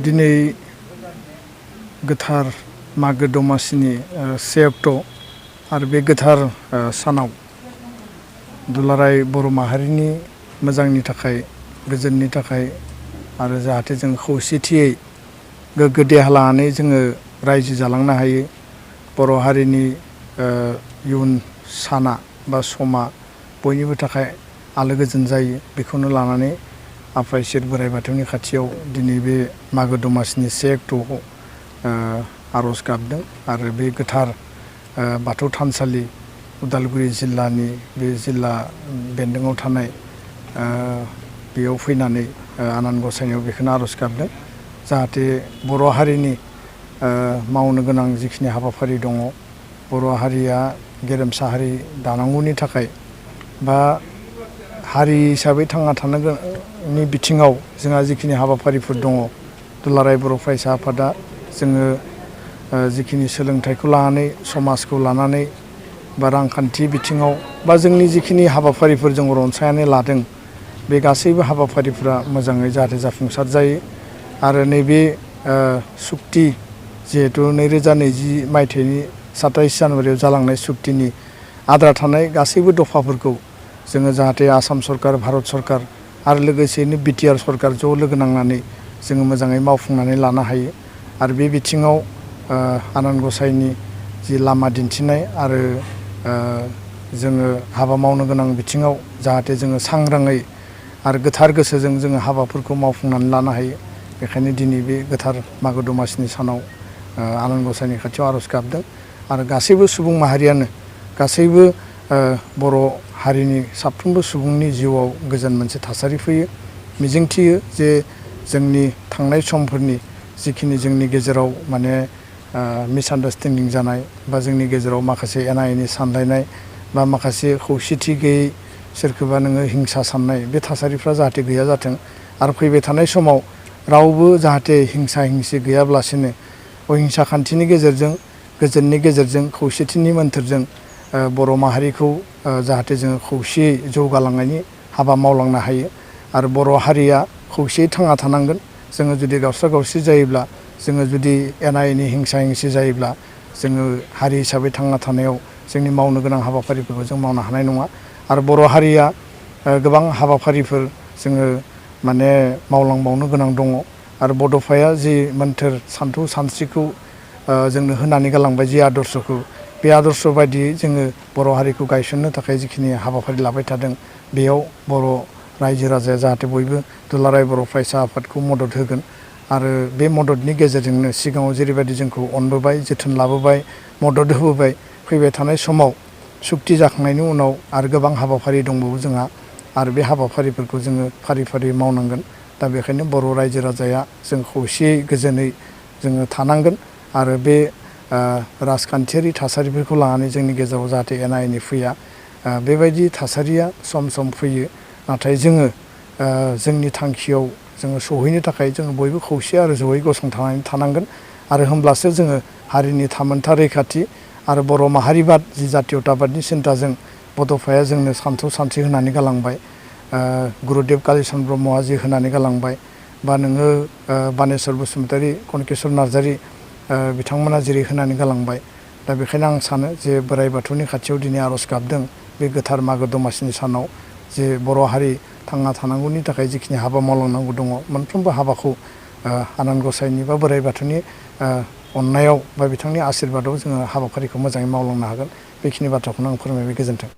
दिनै गोथार मागो दमासिनि 1 अक्ट' आरो बे गोथार सानाव दुलाराय बर' माहारिनि मोजांनि थाखाय गोजोननि थाखाय आरो जाहाथे जों खौसेथियै गोग्गो देहा लानानै जोङो रायजो जालांनो हायो। बर' हारिनि इयुन साना बा समा बयनिबो थाखाय आलो गोजोन जायो, बेखौनो लानानै आफा इसोर बोराइ बाथौनि खाथियाव दिनै बे मागो दमासिनि 1 अक्ट'आव आर'ज गाबदों आरो बे गोथार बाथौ थानसालि उदालगुरि जिल्लानि बे जिल्ला बेन्दोङाव थानाय बेयाव फैनानै आनान गसाइनियाव बेखौनो आर'ज गाबदों जाहाथे बर' हारिनि मावनो गोनां जिखिनि हाबाफारि दङ, बर' हारिया गेरेमसा हारि दानांगौनि थाखाय बा हारि हिसाबै थांना थानायनि बिथिङाव जोंहा जिखिनि हाबाफारिफोर दङ, दुलाराय बर' फरायसा आफादा जोङो जिखिनि सोलोंथाइखौ लानानै समाजखौ लानानै बा रांखान्थि बिथिङाव बा जोंनि जिखिनि हाबाफारिफोर जों रनसायनानै लादों, बे गासैबो हाबाफारिफ्रा मोजाङै जाहाथे जाफुंसार जायो आरो नैबे सुक्ति जिहेतु 2020 मायथाइनि 27 जानुवारियाव जालांनाय सुक्तिनि आद्रा थानाय गासैबो दफाफोरखौ जोङो जाहाथे आसाम सरकार, भारत सरकार आरो लोगोसेयैनो बिटिआर सरकार ज' लोगो नांनानै जोङो मोजाङै मावफुंनानै लानो हायो आरो बे बिथिङाव आनान गसाइनि जि लामा दिन्थिनाय आरो जोङो हाबा मावनो गोनां बिथिङाव जाहाथे जोङो सांग्राङै आरो गोथार गोसोजों जोङो हाबाफोरखौ मावफुंनानै लानो हायो। बेखायनो दिनै बे गोथार मागो दमासिनि सानाव आनान गसाइनि खाथियाव आर'ज गाबदों आरो गासैबो सुबुं माहारियानो गासैबो बर' हारिनि साफ्रोमबो सुबुंनि जिउआव गोजोन मोनसे थासारि फैयो। मिजिंथियो जे जोंनि थांनाय समफोरनि जिखिनि जोंनि गेजेराव माने मिसआन्डारस्टेन्डिं जानाय बा जोंनि गेजेराव माखासे एना एनि सानलायनाय बा माखासे खौसेथि गैयै सोरखौबा नोङो हिंसा साननाय बे थासारिफ्रा जाहाथे गैया जाथों आरो फैबाय थानाय समाव रावबो जाहाथे हिंसा हिंसि गैयाब्लासिनो अहिंसा खान्थिनि गेजेरजों गोजोननि गेजेरजों खौसेथिनि मोन्थोरजों बर' माहारिखौ जाहाथे जोङो खौसेयै जौगालांनायनि हाबा मावलांनो हायो आरो बर' हारिया खौसेयै थांना थानांगोन। जोङो जुदि गावस्रा गावस्रि जायोब्ला, जोङो जुदि एना एनि हिंसा हिंसि जायोब्ला जोङो हारि हिसाबै थांना थानायाव जोंनि मावनो गोनां हाबाफारिफोरखौ जों मावनो हानाय नङा आरो बर' हारिया गोबां हाबाफारिफोर जोङो माने मावलांबावनो गोनां दङ आरो बड'फाया जि मोन्थोर सान्थौ सानस्रिखौ जोंनो होनानै गालांबाय, जि आदर्शखौ, बे आदर्श बायदियै जोङो बर' हारिखौ गायसननो थाखाय जिखिनि हाबाफारि लाबाय थादों, बेयाव बर' रायजो राजाया जाहाथे बयबो दुलाराय बर' फरायसा आफादखौ मदद होगोन आरो बे मददनि गेजेरजोंनो सिगाङाव जेरैबायदि जोंखौ अनबोबाय, जोथोन लाबोबाय, मदद होबोबाय, फैबाय थानाय समाव सुक्ति जाखांनायनि उनाव आरो गोबां हाबाफारि दंबावो जोंहा आरो बे हाबाफारिफोरखौ जोङो फारि फारि मावनांगोन। दा बेखायनो बर' रायजो राजाया जों खौसेयै गोजोनै जोङो थानांगोन आरो बे राजखान्थियारि थासारिफोरखौ लानानै जोंनि गेजेराव जाहाथे एना एनि फैया, बेबायदि थासारिया सम सम फैयो। नाथाय जोङो जोंनि थांखियाव जोङो सहैनो थाखाय जोङो बयबो खौसे आरो जयै गसंथानानै थानांगोन आरो होमब्लासो जोङो हारिनि थामोनथा रैखाथि आरो बर' माहारिबाद जि जातीयताबादनि सिन्थाजों बड'फाया जोंनो सान्थौ सानस्रि होनानै गालांबाय, गुरुदेब कालिचरन ब्रह्मआ जि होनानै गालांबाय बा नोङो बानेस्वर बसुमतारी, कनकेश्वर नार्जारी बिथांमोना जेरै होनानै गालांबाय। दा बेखायनो आं सानो जे बोराइ बाथौनि खाथियाव दिनै आर'ज गाबदों बे गोथार मागो दमासिनि सानाव जे बर' हारि थांना थानांगौनि थाखाय जिखिनि हाबा मावलांनांगौ दङ, मोनफ्रोमबो हाबाखौ आनान गसाइनि बा बोराइ बाथौनि अननायाव बा बिथांनि आशिर्बादाव जोङो हाबाफारिखौ मोजाङै मावलांनो हागोन। बेखिनि बाथ्राखौनो आं फोरमायबाय। गोजोन्थों।